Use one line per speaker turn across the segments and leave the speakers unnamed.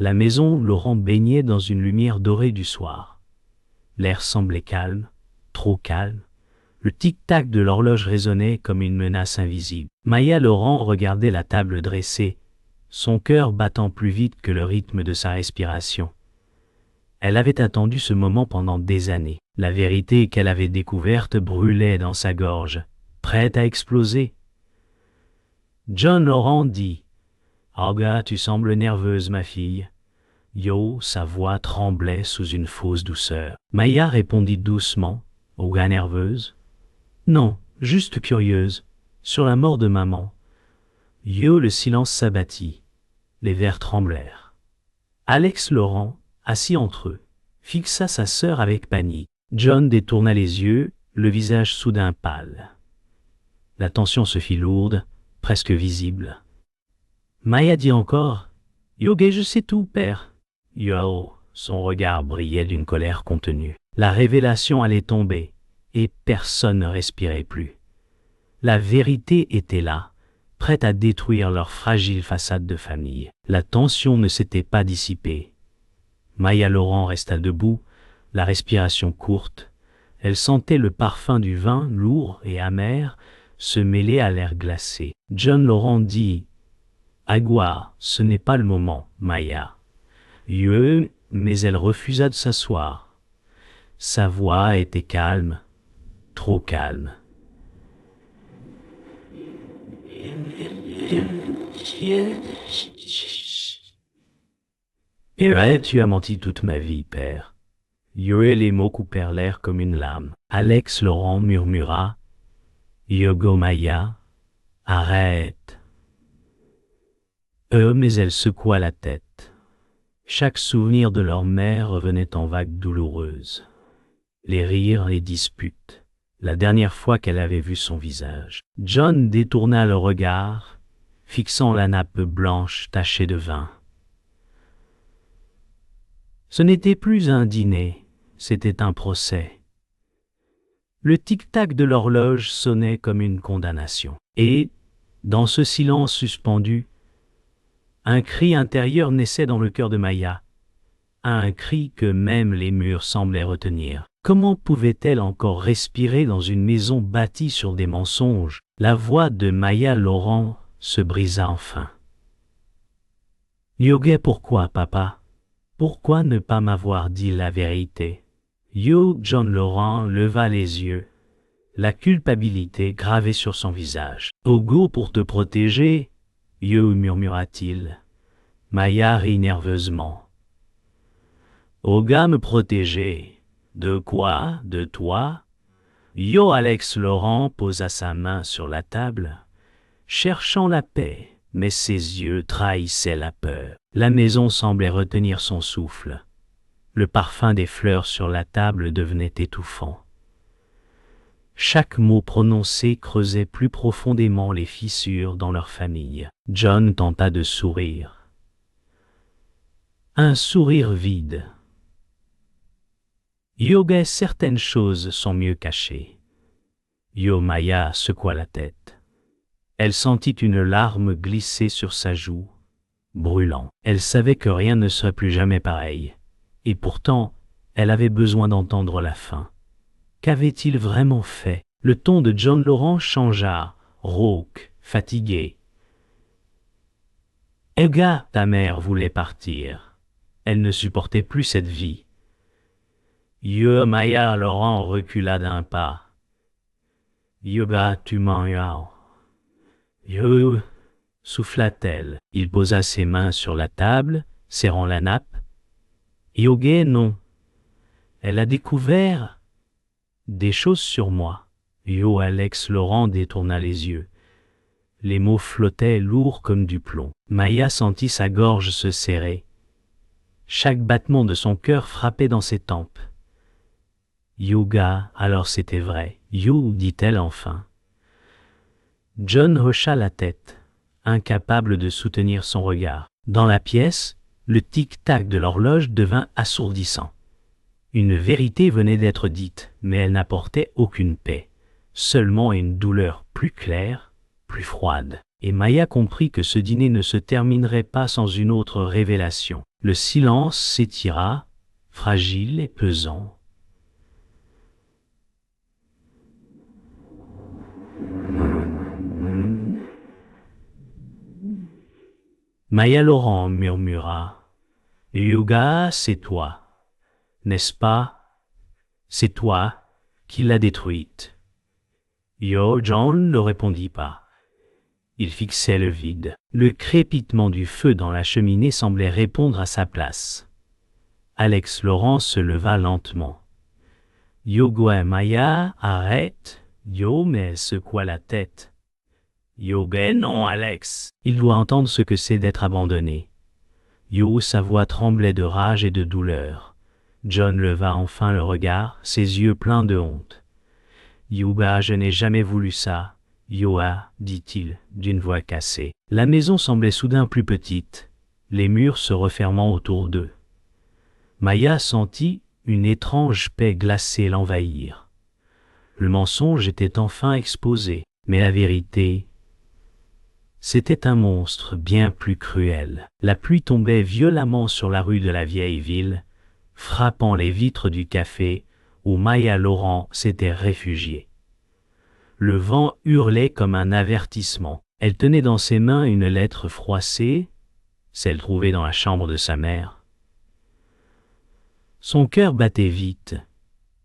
La maison Laurent baignait dans une lumière dorée du soir. L'air semblait calme, trop calme. Le tic-tac de l'horloge résonnait comme une menace invisible. Maya Laurent regardait la table dressée, son cœur battant plus vite que le rythme de sa respiration. Elle avait attendu ce moment pendant des années. La vérité qu'elle avait découverte brûlait dans sa gorge, prête à exploser. John Laurent dit « Olga, tu sembles nerveuse, ma fille. » Yo, sa voix tremblait sous une fausse douceur. Maya répondit doucement « Olga nerveuse ?»« Non, juste curieuse, sur la mort de maman. » Yo, le silence s'abattit. Les verres tremblèrent. Alex Laurent, assis entre eux, fixa sa sœur avec panique. John détourna les yeux, le visage soudain pâle. La tension se fit lourde, presque visible. Maya dit encore « Yoga, je sais tout, père. » Yo, son regard brillait d'une colère contenue. La révélation allait tomber, et personne ne respirait plus. La vérité était là, prête à détruire leur fragile façade de famille. La tension ne s'était pas dissipée. Maya Laurent resta debout, la respiration courte. Elle sentait le parfum du vin, lourd et amer, se mêler à l'air glacé. John Laurent dit « Agua, ce n'est pas le moment, Maya. » Mais elle refusa de s'asseoir. Sa voix était calme, trop calme. Tu as menti toute ma vie, père. Les mots coupèrent l'air comme une lame. Alex Laurent murmura « Yogo Maya, arrête. » Mais elle secoua la tête. Chaque souvenir de leur mère revenait en vagues douloureuses. Les rires, les disputes, la dernière fois qu'elle avait vu son visage. John détourna le regard, fixant la nappe blanche tachée de vin. Ce n'était plus un dîner, c'était un procès. Le tic-tac de l'horloge sonnait comme une condamnation. Et, dans ce silence suspendu, un cri intérieur naissait dans le cœur de Maya, un cri que même les murs semblaient retenir. Comment pouvait-elle encore respirer dans une maison bâtie sur des mensonges? La voix de Maya Laurent se brisa enfin. Yoga, pourquoi, papa? Pourquoi ne pas m'avoir dit la vérité? John Laurent leva les yeux, la culpabilité gravée sur son visage. Ogo, pour te protéger, murmura-t-il. Maya rit nerveusement. Olga me protéger. De quoi? De toi? Alex Laurent posa sa main sur la table, cherchant la paix, mais ses yeux trahissaient la peur. La maison semblait retenir son souffle. Le parfum des fleurs sur la table devenait étouffant. Chaque mot prononcé creusait plus profondément les fissures dans leur famille. John tenta de sourire. Un sourire vide. Yoga, certaines choses sont mieux cachées. Maya secoua la tête. Elle sentit une larme glisser sur sa joue, brûlant. Elle savait que rien ne serait plus jamais pareil. Et pourtant, elle avait besoin d'entendre la fin. Qu'avait-il vraiment fait? Le ton de John Laurent changea, rauque, fatigué. « Olga, ta mère voulait partir. Elle ne supportait plus cette vie. » Maya Laurent recula d'un pas. « Yoga, tu m'en souffla-t-elle. Il posa ses mains sur la table, serrant la nappe. « Yoga, non. Elle a découvert des choses sur moi. » Alex Laurent détourna les yeux. Les mots flottaient lourds comme du plomb. Maya sentit sa gorge se serrer. Chaque battement de son cœur frappait dans ses tempes. Yoga, alors c'était vrai. Dit-elle enfin. John hocha la tête, incapable de soutenir son regard. Dans la pièce, le tic-tac de l'horloge devint assourdissant. Une vérité venait d'être dite, mais elle n'apportait aucune paix, seulement une douleur plus claire, plus froide. Et Maya comprit que ce dîner ne se terminerait pas sans une autre révélation. Le silence s'étira, fragile et pesant. Maya Laurent murmura. « Yoga, c'est toi, n'est-ce pas? C'est toi qui l'as détruite. » John ne répondit pas. Il fixait le vide. Le crépitement du feu dans la cheminée semblait répondre à sa place. Alex Laurent se leva lentement. « Yoga Maya, arrête. » Yo mais secoua la tête. « Yoga non, Alex. Il doit entendre ce que c'est d'être abandonné. » Yo, sa voix tremblait de rage et de douleur. John leva enfin le regard, ses yeux pleins de honte. « Yoga, je n'ai jamais voulu ça. » Yoa, dit-il, d'une voix cassée. La maison semblait soudain plus petite, les murs se refermant autour d'eux. Maya sentit une étrange paix glacée l'envahir. Le mensonge était enfin exposé, mais la vérité, c'était un monstre bien plus cruel. La pluie tombait violemment sur la rue de la vieille ville, frappant les vitres du café où Maya Laurent s'était réfugiée. Le vent hurlait comme un avertissement. Elle tenait dans ses mains une lettre froissée, celle trouvée dans la chambre de sa mère. Son cœur battait vite,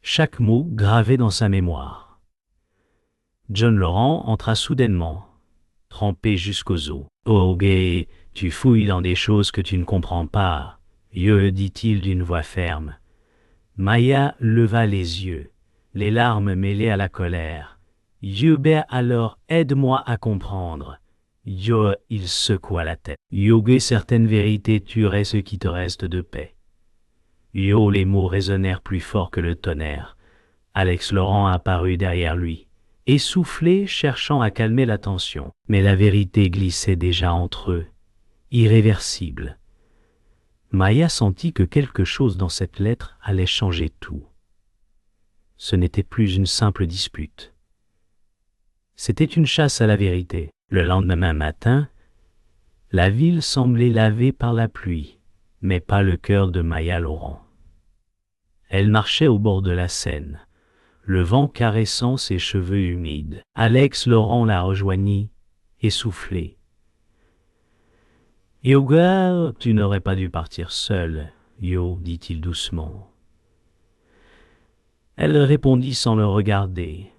chaque mot gravé dans sa mémoire. John Laurent entra soudainement, trempé jusqu'aux os. « Oh, gay, tu fouilles dans des choses que tu ne comprends pas, » dit-il d'une voix ferme. Maya leva les yeux, les larmes mêlées à la colère. « Ben alors, aide-moi à comprendre. » Il secoua la tête. « Certaines vérités tueraient ce qui te reste de paix. » Les mots résonnèrent plus fort que le tonnerre. Alex Laurent apparut derrière lui, essoufflé, cherchant à calmer la tension. Mais la vérité glissait déjà entre eux, irréversible. Maya sentit que quelque chose dans cette lettre allait changer tout. Ce n'était plus une simple dispute. C'était une chasse à la vérité. Le lendemain matin, la ville semblait lavée par la pluie, mais pas le cœur de Maya Laurent. Elle marchait au bord de la Seine, le vent caressant ses cheveux humides. Alex Laurent la rejoignit, essoufflé. « Yoga, tu n'aurais pas dû partir seule, Yo, dit-il doucement. Elle répondit sans le regarder.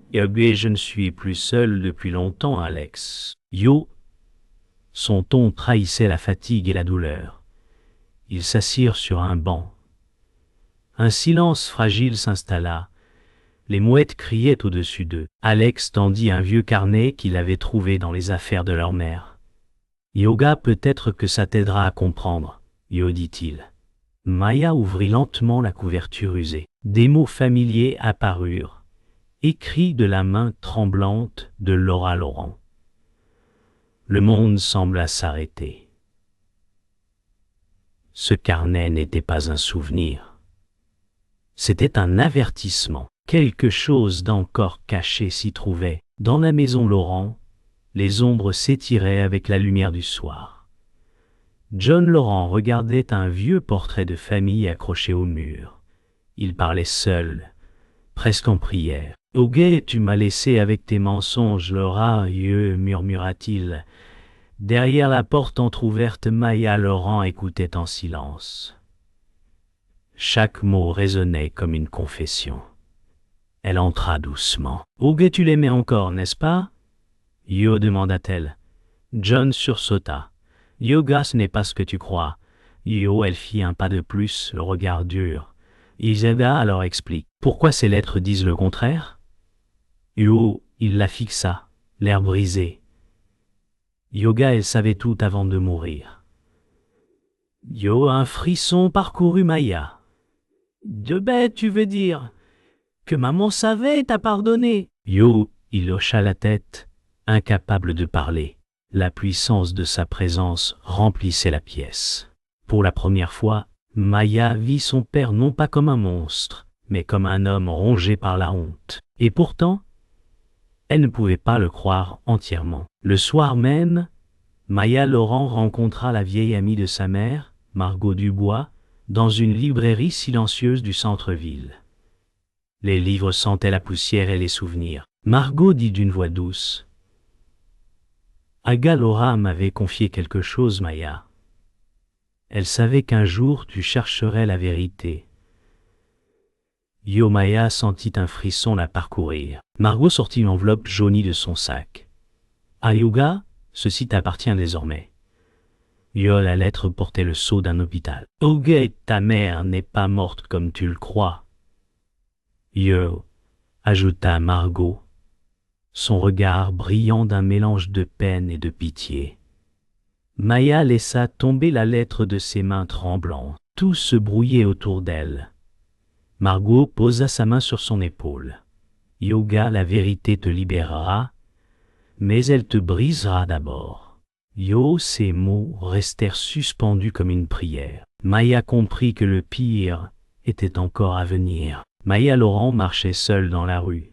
« Yoga, je ne suis plus seule depuis longtemps, Alex. » Yo, son ton trahissait la fatigue et la douleur. Ils s'assirent sur un banc. Un silence fragile s'installa. Les mouettes criaient au-dessus d'eux. Alex tendit un vieux carnet qu'il avait trouvé dans les affaires de leur mère. « Yoga, peut-être que ça t'aidera à comprendre, Yo, dit-il. » Maya ouvrit lentement la couverture usée. Des mots familiers apparurent, écrits de la main tremblante de Laura Laurent. Le monde sembla s'arrêter. Ce carnet n'était pas un souvenir. C'était un avertissement. Quelque chose d'encore caché s'y trouvait. Dans la maison Laurent, les ombres s'étiraient avec la lumière du soir. John Laurent regardait un vieux portrait de famille accroché au mur. Il parlait seul, presque en prière. « Au guet, tu m'as laissé avec tes mensonges, Laura, murmura-t-il. Derrière la porte entr'ouverte, Maya Laurent écoutait en silence. Chaque mot résonnait comme une confession. Elle entra doucement. « Au guet, tu l'aimais encore, n'est-ce pas ?» Yo, demanda-t-elle. John sursauta. « Yoga, ce n'est pas ce que tu crois. » Yo, elle fit un pas de plus, le regard dur. Isabella alors explique. « Pourquoi ces lettres disent le contraire ?» Yo, il la fixa, l'air brisé. Yoga, elle savait tout avant de mourir. Yo, un frisson parcourut Maya. « De bête, tu veux dire que maman savait et t'a pardonné ?» Yo, il hocha la tête, incapable de parler. La puissance de sa présence remplissait la pièce. Pour la première fois, Maya vit son père non pas comme un monstre, mais comme un homme rongé par la honte. Et pourtant, elle ne pouvait pas le croire entièrement. Le soir même, Maya Laurent rencontra la vieille amie de sa mère, Margot Dubois, dans une librairie silencieuse du centre-ville. Les livres sentaient la poussière et les souvenirs. Margot dit d'une voix douce. Aga Laura m'avait confié quelque chose, Maya. Elle savait qu'un jour tu chercherais la vérité. Yo Maya sentit un frisson la parcourir. Margot sortit une enveloppe jaunie de son sac. Ah Yoga, ceci t'appartient désormais. Yo, la lettre portait le sceau d'un hôpital. Yoga, ta mère n'est pas morte comme tu le crois. Yo, ajouta Margot, son regard brillant d'un mélange de peine et de pitié. Maya laissa tomber la lettre de ses mains tremblantes. Tout se brouillait autour d'elle. Margot posa sa main sur son épaule. Yoga, la vérité te libérera, mais elle te brisera d'abord. Yo, ces mots restèrent suspendus comme une prière. Maya comprit que le pire était encore à venir. Maya Laurent marchait seule dans la rue,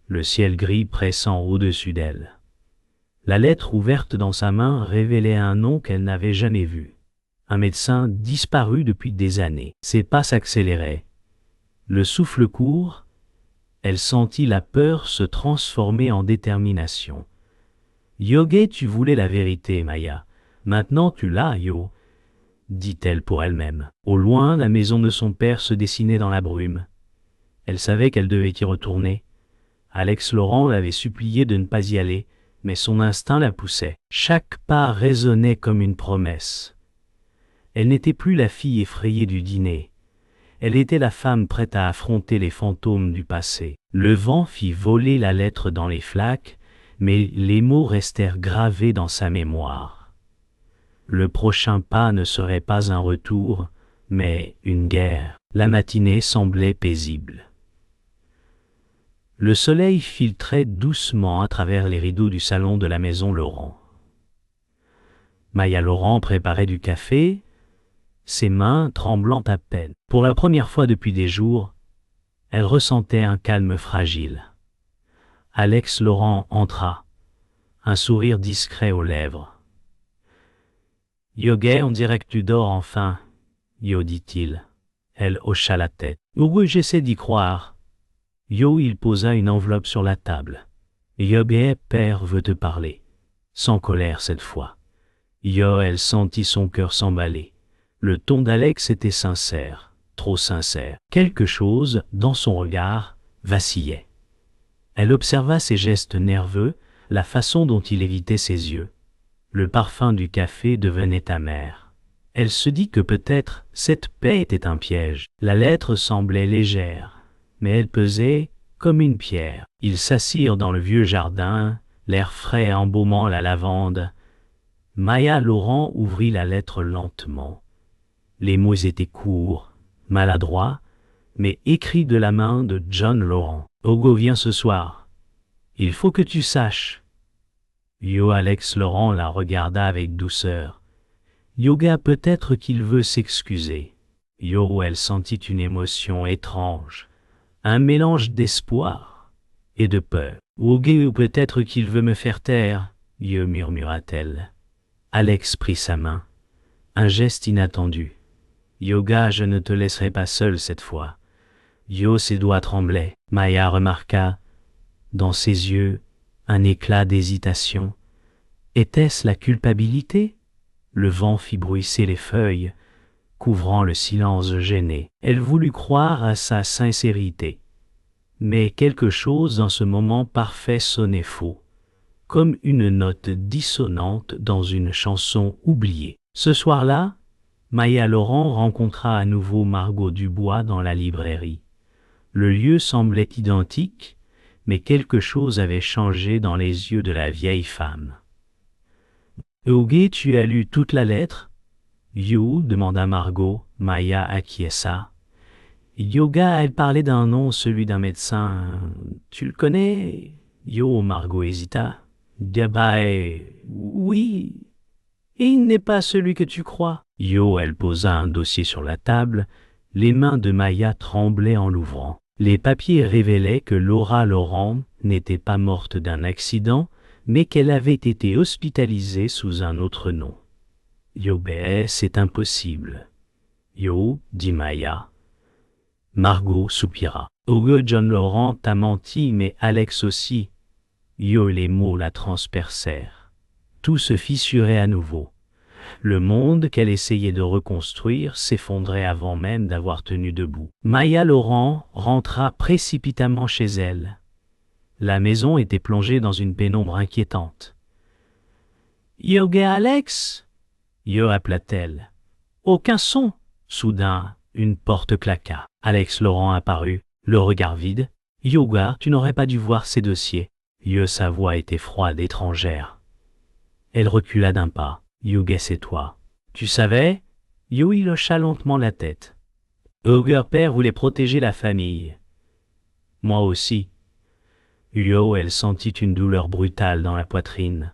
le ciel gris pressant au-dessus d'elle. La lettre ouverte dans sa main révélait un nom qu'elle n'avait jamais vu. Un médecin disparu depuis des années. Ses pas s'accéléraient. Le souffle court, elle sentit la peur se transformer en détermination. Yoga, tu voulais la vérité, Maya. Maintenant tu l'as, Yo, dit-elle pour elle-même. Au loin, la maison de son père se dessinait dans la brume. Elle savait qu'elle devait y retourner. Alex Laurent l'avait supplié de ne pas y aller, mais son instinct la poussait. Chaque pas résonnait comme une promesse. Elle n'était plus la fille effrayée du dîner. Elle était la femme prête à affronter les fantômes du passé. Le vent fit voler la lettre dans les flaques, mais les mots restèrent gravés dans sa mémoire. Le prochain pas ne serait pas un retour, mais une guerre. La matinée semblait paisible. Le soleil filtrait doucement à travers les rideaux du salon de la maison Laurent. Maya Laurent préparait du café, ses mains tremblant à peine. Pour la première fois depuis des jours, elle ressentait un calme fragile. Alex Laurent entra, un sourire discret aux lèvres. « Yoga, on dirait que tu dors enfin, Yo, dit-il. Elle hocha la tête. « Oui, j'essaie d'y croire. » Yo, il posa une enveloppe sur la table. « Yoga, père veut te parler. » Sans colère cette fois. Yo, elle sentit son cœur s'emballer. Le ton d'Alex était sincère, trop sincère. Quelque chose, dans son regard, vacillait. Elle observa ses gestes nerveux, la façon dont il évitait ses yeux. Le parfum du café devenait amer. Elle se dit que peut-être cette paix était un piège. La lettre semblait légère, mais elle pesait comme une pierre. Ils s'assirent dans le vieux jardin, l'air frais embaumant la lavande. Maya Laurent ouvrit la lettre lentement. Les mots étaient courts, maladroits, mais écrits de la main de John Laurent. « Ogo vient ce soir. Il faut que tu saches. » Yo, Alex Laurent la regarda avec douceur. Yoga, peut-être qu'il veut s'excuser. Yo, elle sentit une émotion étrange, un mélange d'espoir et de peur. Yoga, peut-être qu'il veut me faire taire, Yo, murmura-t-elle. Alex prit sa main. Un geste inattendu. Yoga, je ne te laisserai pas seul cette fois. Yo, ses doigts tremblaient. Maya remarqua, dans ses yeux, un éclat d'hésitation. Était-ce la culpabilité? Le vent fit bruisser les feuilles, couvrant le silence gêné. Elle voulut croire à sa sincérité. Mais quelque chose dans ce moment parfait sonnait faux, comme une note dissonante dans une chanson oubliée. Ce soir-là, Maya Laurent rencontra à nouveau Margot Dubois dans la librairie. Le lieu semblait identique, mais quelque chose avait changé dans les yeux de la vieille femme. « Yoga, tu as lu toute la lettre ?» You, demanda Margot. Maya acquiesça. « Yoga, elle parlait d'un nom, celui d'un médecin. Tu le connais ?» Yo, Margot hésita. « Oui. Et il n'est pas celui que tu crois. » Yo, elle posa un dossier sur la table. Les mains de Maya tremblaient en l'ouvrant. Les papiers révélaient que Laura Laurent n'était pas morte d'un accident, mais qu'elle avait été hospitalisée sous un autre nom. Yo, c'est impossible. Yo, dit Maya. Margot soupira. John Laurent t'a menti, mais Alex aussi. Yo, les mots la transpercèrent. Tout se fissurait à nouveau. Le monde qu'elle essayait de reconstruire s'effondrait avant même d'avoir tenu debout. Maya Laurent rentra précipitamment chez elle. La maison était plongée dans une pénombre inquiétante. « Yo, Alex ?» Yo, appela-t-elle. Aucun son. Soudain, une porte claqua. Alex Laurent apparut, le regard vide. « Yoga, tu n'aurais pas dû voir ces dossiers. » Yo, sa voix était froide, étrangère. Elle recula d'un pas. « Yoga, c'est toi. Tu savais ?» Yo, il hocha lentement la tête. « Yoga, père voulait protéger la famille. »« Moi aussi. » Yo, elle sentit une douleur brutale dans la poitrine.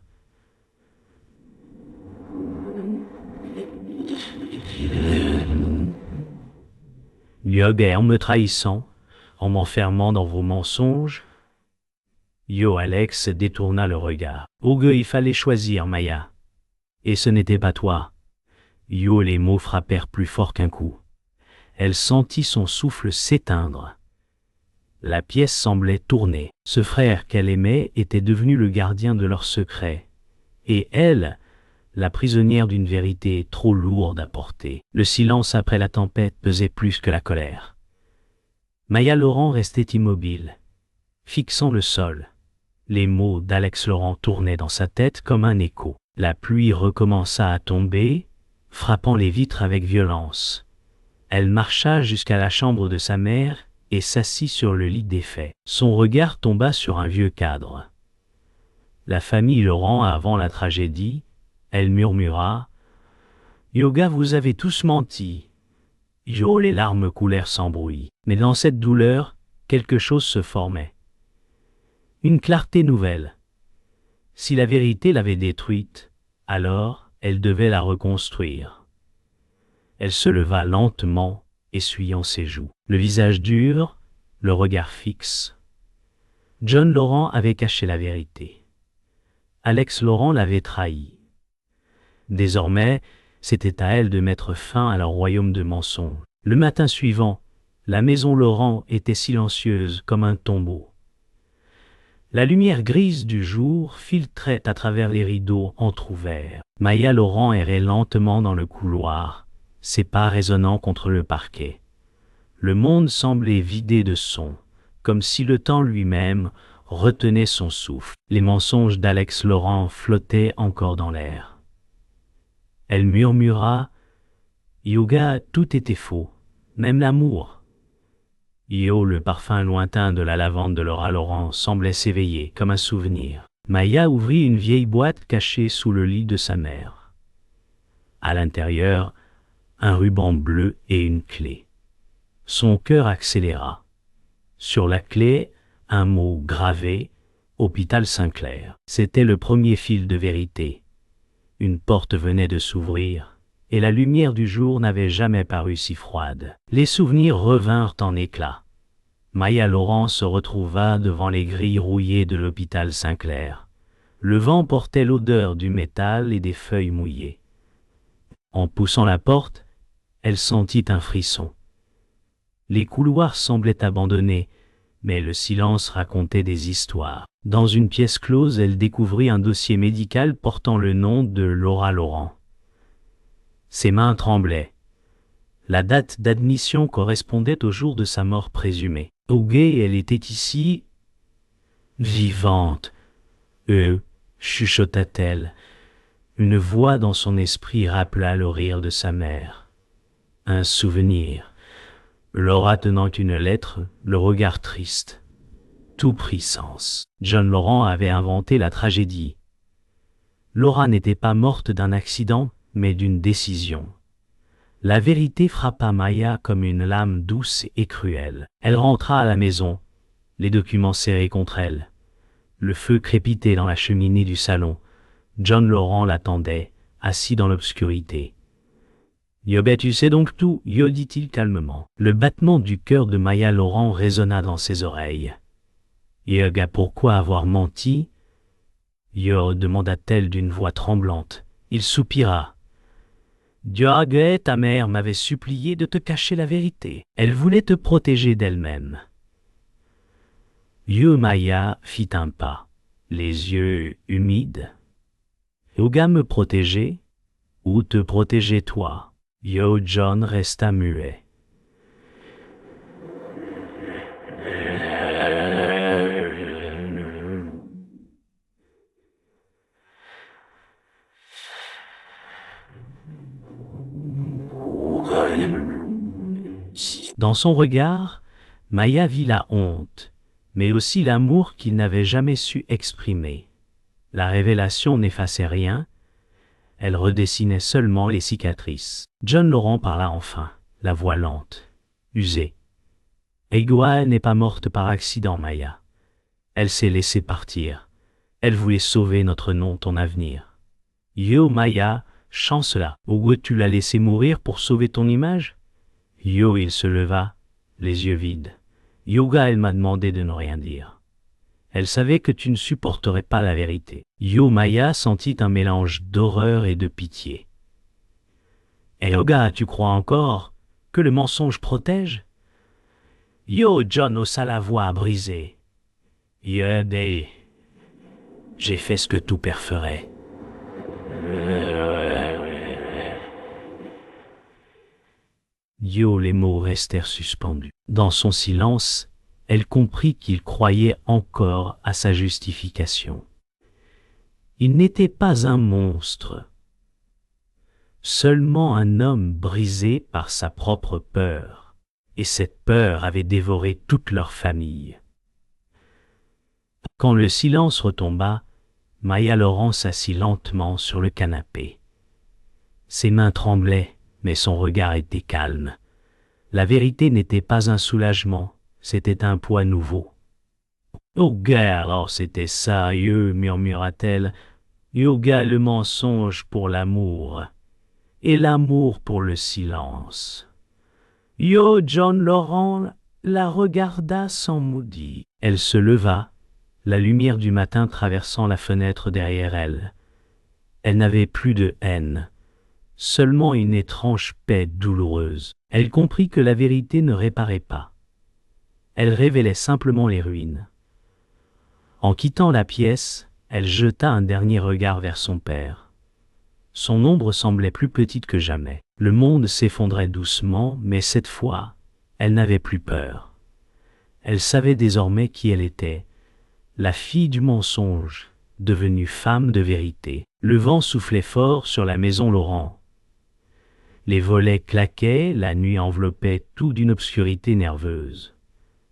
Yoga, en me trahissant, en m'enfermant dans vos mensonges. Yo, Alex détourna le regard. Yoga, il fallait choisir, Maya. Et ce n'était pas toi. Yo, les mots frappèrent plus fort qu'un coup. Elle sentit son souffle s'éteindre. La pièce semblait tourner. Ce frère qu'elle aimait était devenu le gardien de leur secret. Et elle, la prisonnière d'une vérité trop lourde à porter. Le silence après la tempête pesait plus que la colère. Maya Laurent restait immobile, fixant le sol. Les mots d'Alex Laurent tournaient dans sa tête comme un écho. La pluie recommença à tomber, frappant les vitres avec violence. Elle marcha jusqu'à la chambre de sa mère et s'assit sur le lit défait. Son regard tomba sur un vieux cadre. La famille Laurent avant la tragédie, elle murmura « Yoga, vous avez tous menti. » Yo, les larmes coulèrent sans bruit. Mais dans cette douleur, quelque chose se formait. Une clarté nouvelle. Si la vérité l'avait détruite, alors elle devait la reconstruire. Elle se leva lentement, essuyant ses joues. Le visage dur, le regard fixe. John Laurent avait caché la vérité. Alex Laurent l'avait trahi. Désormais, c'était à elle de mettre fin à leur royaume de mensonges. Le matin suivant, la maison Laurent était silencieuse comme un tombeau. La lumière grise du jour filtrait à travers les rideaux entr'ouverts. Maya Laurent errait lentement dans le couloir, ses pas résonnant contre le parquet. Le monde semblait vidé de son, comme si le temps lui-même retenait son souffle. Les mensonges d'Alex Laurent flottaient encore dans l'air. Elle murmura « Yoga, tout était faux, même l'amour. » Yo, le parfum lointain de la lavande de Laura Laurent semblait s'éveiller comme un souvenir. Maya ouvrit une vieille boîte cachée sous le lit de sa mère. À l'intérieur, un ruban bleu et une clé. Son cœur accéléra. Sur la clé, un mot gravé « Hôpital Saint-Clair ». C'était le premier fil de vérité. Une porte venait de s'ouvrir, et la lumière du jour n'avait jamais paru si froide. Les souvenirs revinrent en éclats. Maya Laurent se retrouva devant les grilles rouillées de l'hôpital Saint-Clair. Le vent portait l'odeur du métal et des feuilles mouillées. En poussant la porte, elle sentit un frisson. Les couloirs semblaient abandonnés, mais le silence racontait des histoires. Dans une pièce close, elle découvrit un dossier médical portant le nom de Laura Laurent. Ses mains tremblaient. La date d'admission correspondait au jour de sa mort présumée. Yoga, elle était ici, vivante. Chuchota-t-elle. Une voix dans son esprit rappela le rire de sa mère. Un souvenir. Laura tenant une lettre, le regard triste. Tout prit sens. John Laurent avait inventé la tragédie. Laura n'était pas morte d'un accident, mais d'une décision. La vérité frappa Maya comme une lame douce et cruelle. Elle rentra à la maison, les documents serrés contre elle. Le feu crépitait dans la cheminée du salon. John Laurent l'attendait, assis dans l'obscurité. « Yoga, tu sais donc tout » Yo, dit-il calmement. Le battement du cœur de Maya Laurent résonna dans ses oreilles. « Yoga, pourquoi avoir menti » Yo, demanda-t-elle d'une voix tremblante. Il soupira. Dieu, ta mère m'avait supplié de te cacher la vérité. Elle voulait te protéger d'elle-même. Yo Maya fit un pas, les yeux humides. Yoga me protéger ou te protéger toi? Yo John resta muet. Dans son regard, Maya vit la honte, mais aussi l'amour qu'il n'avait jamais su exprimer. La révélation n'effaçait rien, elle redessinait seulement les cicatrices. John Laurent parla enfin, la voix lente, usée. Egwa n'est pas morte par accident, Maya. Elle s'est laissée partir. Elle voulait sauver notre nom, ton avenir. Yo Maya chancela. Ou tu l'as laissé mourir pour sauver ton image? Yo, il se leva, les yeux vides. Yoga, elle m'a demandé de ne rien dire. Elle savait que tu ne supporterais pas la vérité. Yo Maya sentit un mélange d'horreur et de pitié. Et Yoga, tu crois encore que le mensonge protège? Yo John haussa la voix brisée. Yo des... J'ai fait ce que tout père ferait. Yo, les mots restèrent suspendus. Dans son silence, elle comprit qu'il croyait encore à sa justification. Il n'était pas un monstre, seulement un homme brisé par sa propre peur, et cette peur avait dévoré toute leur famille. Quand le silence retomba, Maya Laurent s'assit lentement sur le canapé. Ses mains tremblaient, mais son regard était calme. La vérité n'était pas un soulagement, c'était un poids nouveau. « Yoga, alors c'était ça, murmura-t-elle. Yoga, le mensonge pour l'amour, et l'amour pour le silence. » Yo, John Laurent la regarda sans mot dire. Elle se leva, la lumière du matin traversant la fenêtre derrière elle. Elle n'avait plus de haine, seulement une étrange paix douloureuse. Elle comprit que la vérité ne réparait pas. Elle révélait simplement les ruines. En quittant la pièce, elle jeta un dernier regard vers son père. Son ombre semblait plus petite que jamais. Le monde s'effondrait doucement, mais cette fois, elle n'avait plus peur. Elle savait désormais qui elle était, la fille du mensonge, devenue femme de vérité. Le vent soufflait fort sur la maison Laurent. Les volets claquaient, la nuit enveloppait tout d'une obscurité nerveuse.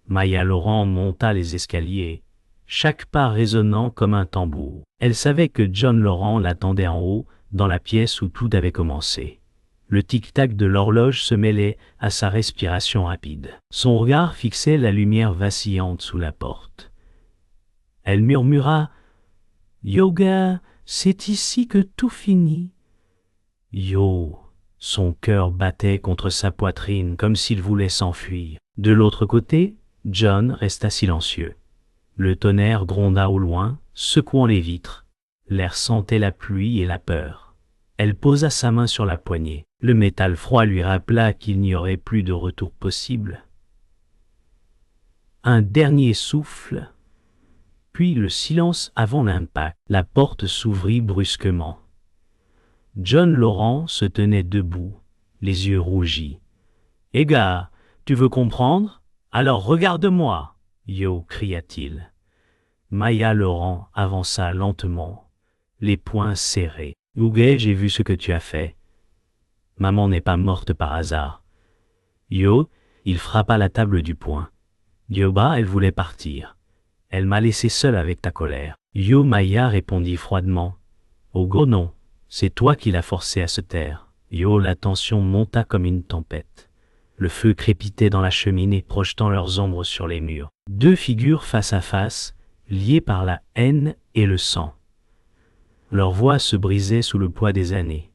Maya Laurent monta les escaliers, chaque pas résonnant comme un tambour. Elle savait que John Laurent l'attendait en haut, dans la pièce où tout avait commencé. Le tic-tac de l'horloge se mêlait à sa respiration rapide. Son regard fixait la lumière vacillante sous la porte. Elle murmura « Yoga, c'est ici que tout finit. » Yo, son cœur battait contre sa poitrine comme s'il voulait s'enfuir. De l'autre côté, John resta silencieux. Le tonnerre gronda au loin, secouant les vitres. L'air sentait la pluie et la peur. Elle posa sa main sur la poignée. Le métal froid lui rappela qu'il n'y aurait plus de retour possible. Un dernier souffle, puis le silence avant l'impact. La porte s'ouvrit brusquement. John Laurent se tenait debout, les yeux rougis. « Ega, tu veux comprendre? Alors regarde-moi !» Yo, cria-t-il. Maya Laurent avança lentement, les poings serrés. « Yoga, j'ai vu ce que tu as fait. Maman n'est pas morte par hasard. » Yo, il frappa la table du poing. « Yoba, elle voulait partir. Elle m'a laissé seule avec ta colère. » Yo Maya répondit froidement. « Ogo non, c'est toi qui l'as forcée à se taire. » Yo, la tension monta comme une tempête. Le feu crépitait dans la cheminée, projetant leurs ombres sur les murs. Deux figures face à face, liées par la haine et le sang. Leurs voix se brisaient sous le poids des années.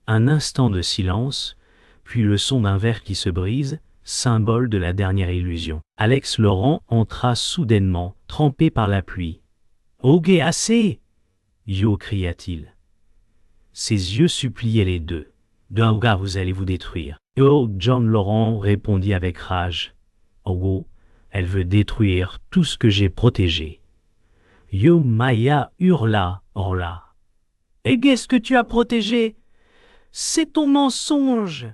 Un instant de silence, puis le son d'un verre qui se brise, symbole de la dernière illusion. Alex Laurent entra soudainement, trempé par la pluie. « Ok, assez !» Yo, cria-t-il. Ses yeux suppliaient les deux. Yoga, vous allez vous détruire. Oh, John Laurent répondit avec rage. Oh, elle veut détruire tout ce que j'ai protégé. Yo, Maya hurla, Et qu'est-ce que tu as protégé? C'est ton mensonge!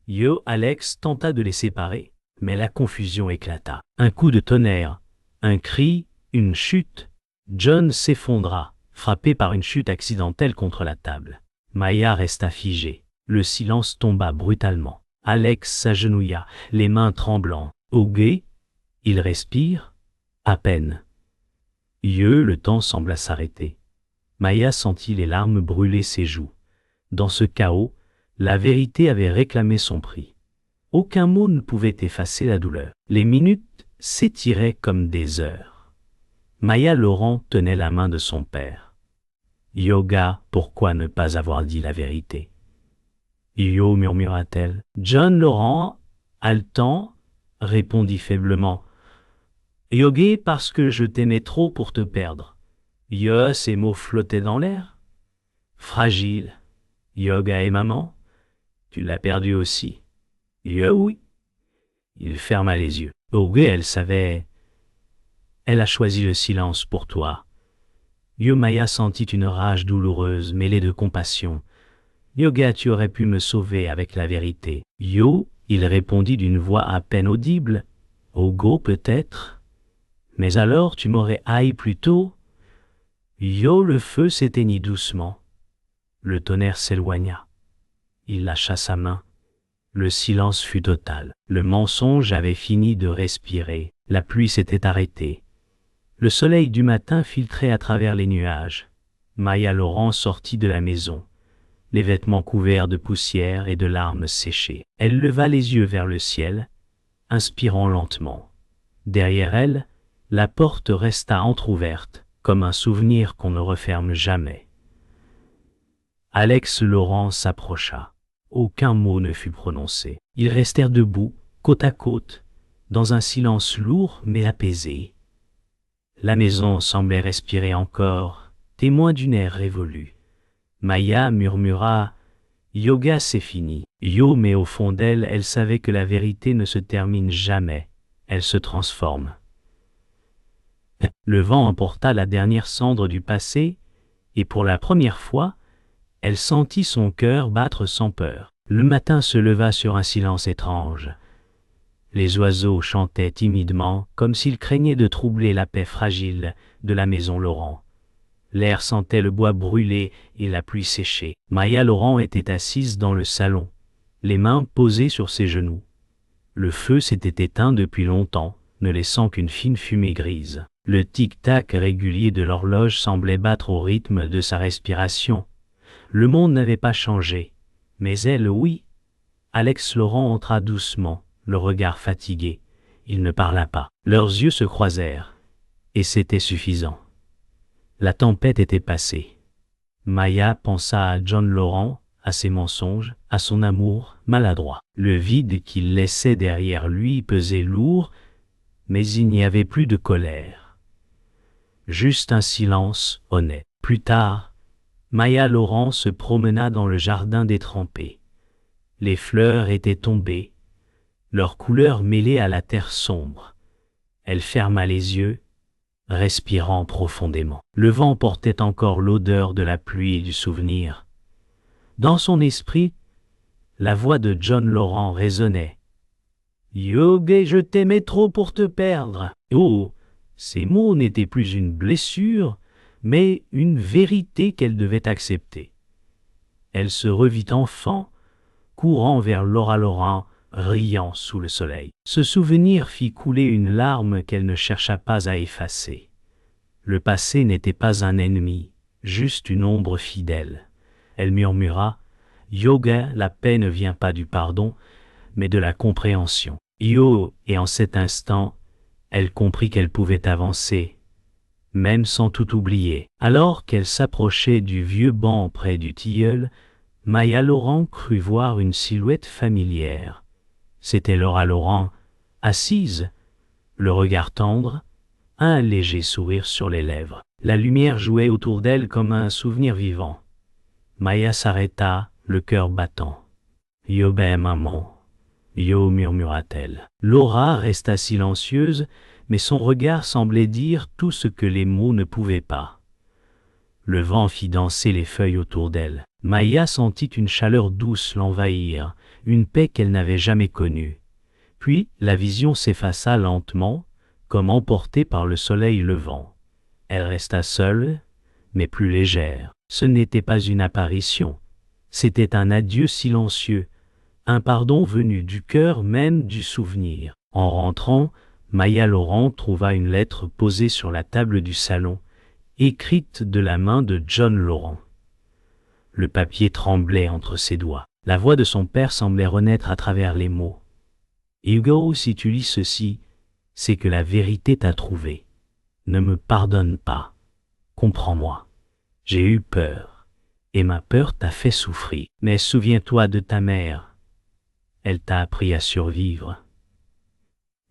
Yo, Alex tenta de les séparer, mais la confusion éclata. Un coup de tonnerre, un cri, une chute. John s'effondra, frappé par une chute accidentelle contre la table. Maya resta figée. Le silence tomba brutalement. Alex s'agenouilla, les mains tremblantes. Ogé, il respire? À peine. Le temps sembla s'arrêter. Maya sentit les larmes brûler ses joues. Dans ce chaos, la vérité avait réclamé son prix. Aucun mot ne pouvait effacer la douleur. Les minutes s'étiraient comme des heures. Maya Laurent tenait la main de son père. Yoga, pourquoi ne pas avoir dit la vérité? Yo, murmura-t-elle. John Laurent, haletant, répondit faiblement. Yogi, parce que je t'aimais trop pour te perdre. Ces mots flottaient dans l'air. Fragile. Yoga et maman, tu l'as perdu aussi. Oui. Il ferma les yeux. Yoga, elle savait. Elle a choisi le silence pour toi. Maya sentit une rage douloureuse mêlée de compassion. Yoga, tu aurais pu me sauver avec la vérité. Il répondit d'une voix à peine audible. Ogo, peut-être. Mais alors tu m'aurais haï plus tôt. Le feu s'éteignit doucement. Le tonnerre s'éloigna. Il lâcha sa main. Le silence fut total. Le mensonge avait fini de respirer. La pluie s'était arrêtée. Le soleil du matin filtrait à travers les nuages. Maya Laurent sortit de la maison, les vêtements couverts de poussière et de larmes séchées. Elle leva les yeux vers le ciel, inspirant lentement. Derrière elle, la porte resta entr'ouverte, comme un souvenir qu'on ne referme jamais. Alex Laurent s'approcha. Aucun mot ne fut prononcé. Ils restèrent debout, côte à côte, dans un silence lourd mais apaisé. La maison semblait respirer encore, témoin d'une ère révolue. Maya murmura « Yoga, c'est fini ». Mais au fond d'elle, elle savait que la vérité ne se termine jamais, elle se transforme. Le vent emporta la dernière cendre du passé, et pour la première fois, elle sentit son cœur battre sans peur. Le matin se leva sur un silence étrange. Les oiseaux chantaient timidement, comme s'ils craignaient de troubler la paix fragile de la maison Laurent. L'air sentait le bois brûlé et la pluie séchée. Maya Laurent était assise dans le salon, les mains posées sur ses genoux. Le feu s'était éteint depuis longtemps, ne laissant qu'une fine fumée grise. Le tic-tac régulier de l'horloge semblait battre au rythme de sa respiration. Le monde n'avait pas changé, mais elle, oui. Alex Laurent entra doucement, le regard fatigué. Il ne parla pas. Leurs yeux se croisèrent, et c'était suffisant. La tempête était passée. Maya pensa à John Laurent, à ses mensonges, à son amour maladroit. Le vide qu'il laissait derrière lui pesait lourd, mais il n'y avait plus de colère. Juste un silence honnête. Plus tard, Maya Laurent se promena dans le jardin détrempé. Les fleurs étaient tombées, leurs couleurs mêlées à la terre sombre. Elle ferma les yeux, respirant profondément. Le vent portait encore l'odeur de la pluie et du souvenir. Dans son esprit, la voix de John Laurent résonnait. « Yogi, je t'aimais trop pour te perdre. » Oh, ces mots n'étaient plus une blessure, mais une vérité qu'elle devait accepter. Elle se revit enfant, courant vers Laura Laurent, riant sous le soleil. Ce souvenir fit couler une larme qu'elle ne chercha pas à effacer. Le passé n'était pas un ennemi, juste une ombre fidèle. Elle murmura « Yoga, la paix ne vient pas du pardon, mais de la compréhension. » Et en cet instant, elle comprit qu'elle pouvait avancer, même sans tout oublier. Alors qu'elle s'approchait du vieux banc près du tilleul, Maya Laurent crut voir une silhouette familière. C'était Laura Laurent, assise, le regard tendre, un léger sourire sur les lèvres. La lumière jouait autour d'elle comme un souvenir vivant. Maya s'arrêta, le cœur battant. « Yo ben maman. » Yo, murmura-t-elle. Laura resta silencieuse, mais son regard semblait dire tout ce que les mots ne pouvaient pas. Le vent fit danser les feuilles autour d'elle. Maya sentit une chaleur douce l'envahir, une paix qu'elle n'avait jamais connue. Puis la vision s'effaça lentement, comme emportée par le soleil levant. Elle resta seule, mais plus légère. Ce n'était pas une apparition, c'était un adieu silencieux, un pardon venu du cœur même du souvenir. En rentrant, Maya Laurent trouva une lettre posée sur la table du salon, écrite de la main de John Laurent. Le papier tremblait entre ses doigts. La voix de son père semblait renaître à travers les mots. « Hugo, si tu lis ceci, c'est que la vérité t'a trouvé. Ne me pardonne pas. Comprends-moi. J'ai eu peur, et ma peur t'a fait souffrir. Mais souviens-toi de ta mère. Elle t'a appris à survivre. »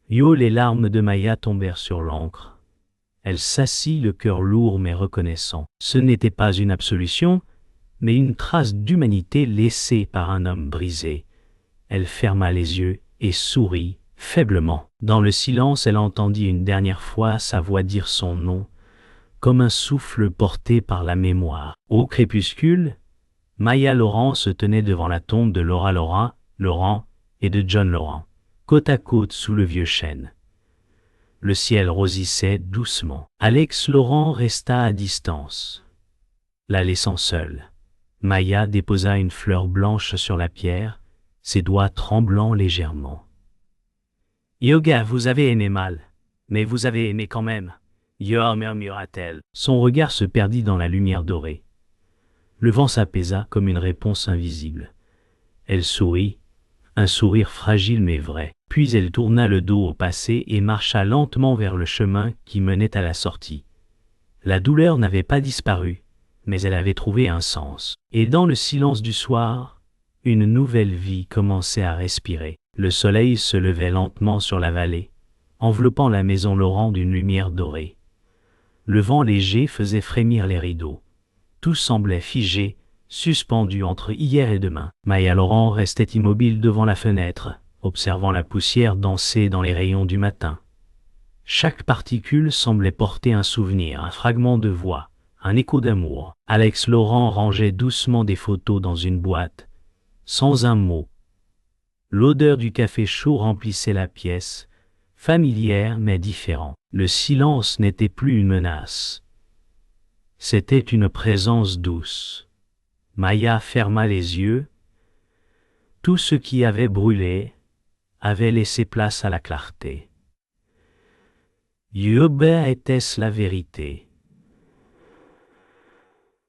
Yo, les larmes de Maya tombèrent sur l'encre. Elle s'assit, le cœur lourd mais reconnaissant. Ce n'était pas une absolution, mais une trace d'humanité laissée par un homme brisé. Elle ferma les yeux et sourit faiblement. Dans le silence, elle entendit une dernière fois sa voix dire son nom, comme un souffle porté par la mémoire. Au crépuscule, Maya Laurent se tenait devant la tombe de Laura Laurent et de John Laurent, côte à côte sous le vieux chêne. Le ciel rosissait doucement. Alex Laurent resta à distance. La laissant seule, Maya déposa une fleur blanche sur la pierre, ses doigts tremblant légèrement. « Yoga, vous avez aimé mal, mais vous avez aimé quand même. » Yo, murmura-t-elle. Son regard se perdit dans la lumière dorée. Le vent s'apaisa comme une réponse invisible. Elle sourit, un sourire fragile mais vrai. Puis elle tourna le dos au passé et marcha lentement vers le chemin qui menait à la sortie. La douleur n'avait pas disparu, mais elle avait trouvé un sens. Et dans le silence du soir, une nouvelle vie commençait à respirer. Le soleil se levait lentement sur la vallée, enveloppant la maison Laurent d'une lumière dorée. Le vent léger faisait frémir les rideaux. Tout semblait figé, suspendu entre hier et demain. Maya Laurent restait immobile devant la fenêtre, observant la poussière danser dans les rayons du matin. Chaque particule semblait porter un souvenir, un fragment de voix, un écho d'amour. Alex Laurent rangeait doucement des photos dans une boîte, sans un mot. L'odeur du café chaud remplissait la pièce, familière mais différent. Le silence n'était plus une menace. C'était une présence douce. Maya ferma les yeux. Tout ce qui avait brûlé avait laissé place à la clarté. Yoba, était-ce la vérité?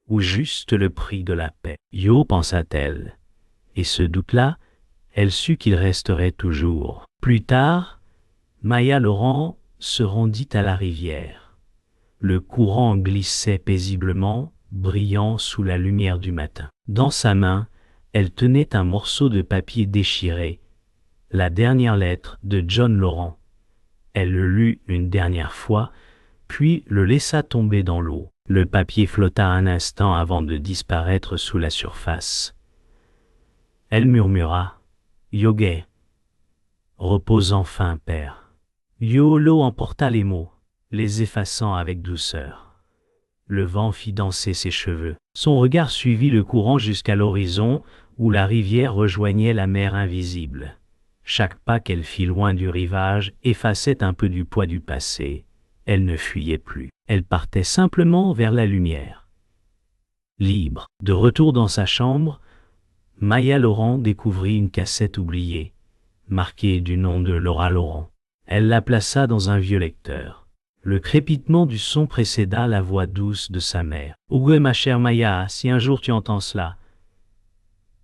Ou juste le prix de la paix? Yo, pensa-t-elle, et ce doute-là, elle sut qu'il resterait toujours. Plus tard, Maya Laurent se rendit à la rivière. Le courant glissait paisiblement, brillant sous la lumière du matin. Dans sa main, elle tenait un morceau de papier déchiré, la dernière lettre de John Laurent. Elle le lut une dernière fois, puis le laissa tomber dans l'eau. Le papier flotta un instant avant de disparaître sous la surface. Elle murmura « Yoga, repose enfin, père. » Yolo emporta les mots, les effaçant avec douceur. Le vent fit danser ses cheveux. Son regard suivit le courant jusqu'à l'horizon, où la rivière rejoignait la mer invisible. Chaque pas qu'elle fit loin du rivage effaçait un peu du poids du passé. Elle ne fuyait plus. Elle partait simplement vers la lumière. Libre. De retour dans sa chambre, Maya Laurent découvrit une cassette oubliée, marquée du nom de Laura Laurent. Elle la plaça dans un vieux lecteur. Le crépitement du son précéda la voix douce de sa mère. « Ougue, ma chère Maya, si un jour tu entends cela,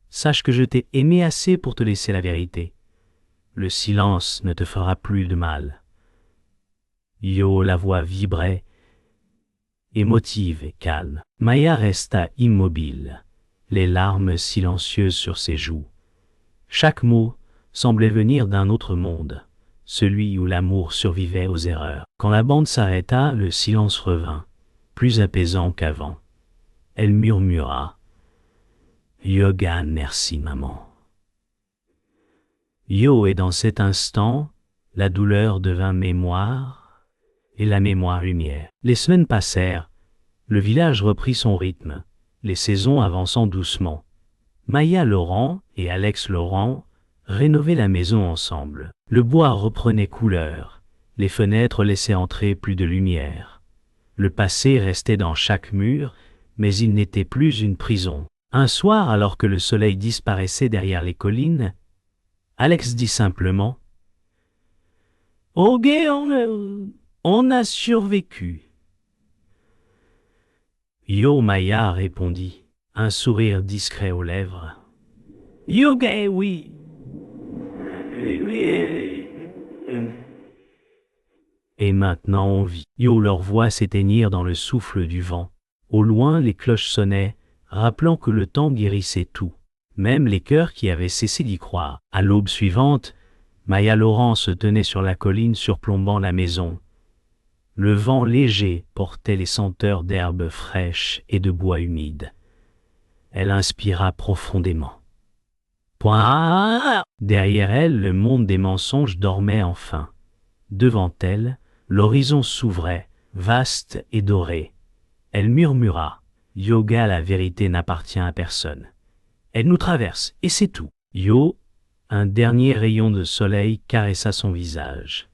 sache que je t'ai aimé assez pour te laisser la vérité. Le silence ne te fera plus de mal. » Yo, la voix vibrait, émotive et calme. Maya resta immobile, les larmes silencieuses sur ses joues. Chaque mot semblait venir d'un autre monde, celui où l'amour survivait aux erreurs. Quand la bande s'arrêta, le silence revint, plus apaisant qu'avant. Elle murmura « Yoga, merci maman ». Yo, et dans cet instant, la douleur devint mémoire, et la mémoire lumière. Les semaines passèrent, le village reprit son rythme, les saisons avançant doucement. Maya Laurent et Alex Laurent rénovaient la maison ensemble. Le bois reprenait couleur, les fenêtres laissaient entrer plus de lumière. Le passé restait dans chaque mur, mais il n'était plus une prison. Un soir, alors que le soleil disparaissait derrière les collines, Alex dit simplement « Ok, on a survécu. » Yo Maya répondit, un sourire discret aux lèvres. « Yoga, oui. » Et maintenant on vit. Yo, leurs voix s'éteignirent dans le souffle du vent. Au loin, les cloches sonnaient, rappelant que le temps guérissait tout, même les cœurs qui avaient cessé d'y croire. À l'aube suivante, Maya Laurent se tenait sur la colline surplombant la maison. Le vent léger portait les senteurs d'herbes fraîches et de bois humide. Elle inspira profondément. Derrière elle, le monde des mensonges dormait enfin. Devant elle, l'horizon s'ouvrait, vaste et doré. Elle murmura « Yoga, la vérité n'appartient à personne. Elle nous traverse, et c'est tout. » Yo, un dernier rayon de soleil caressa son visage.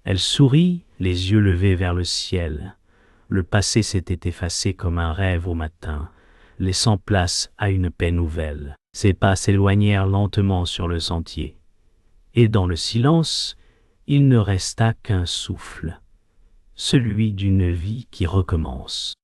Elle sourit, les yeux levés vers le ciel. Le passé s'était effacé comme un rêve au matin, laissant place à une paix nouvelle. Ses pas s'éloignèrent lentement sur le sentier. Et dans le silence, il ne resta qu'un souffle, celui d'une vie qui recommence.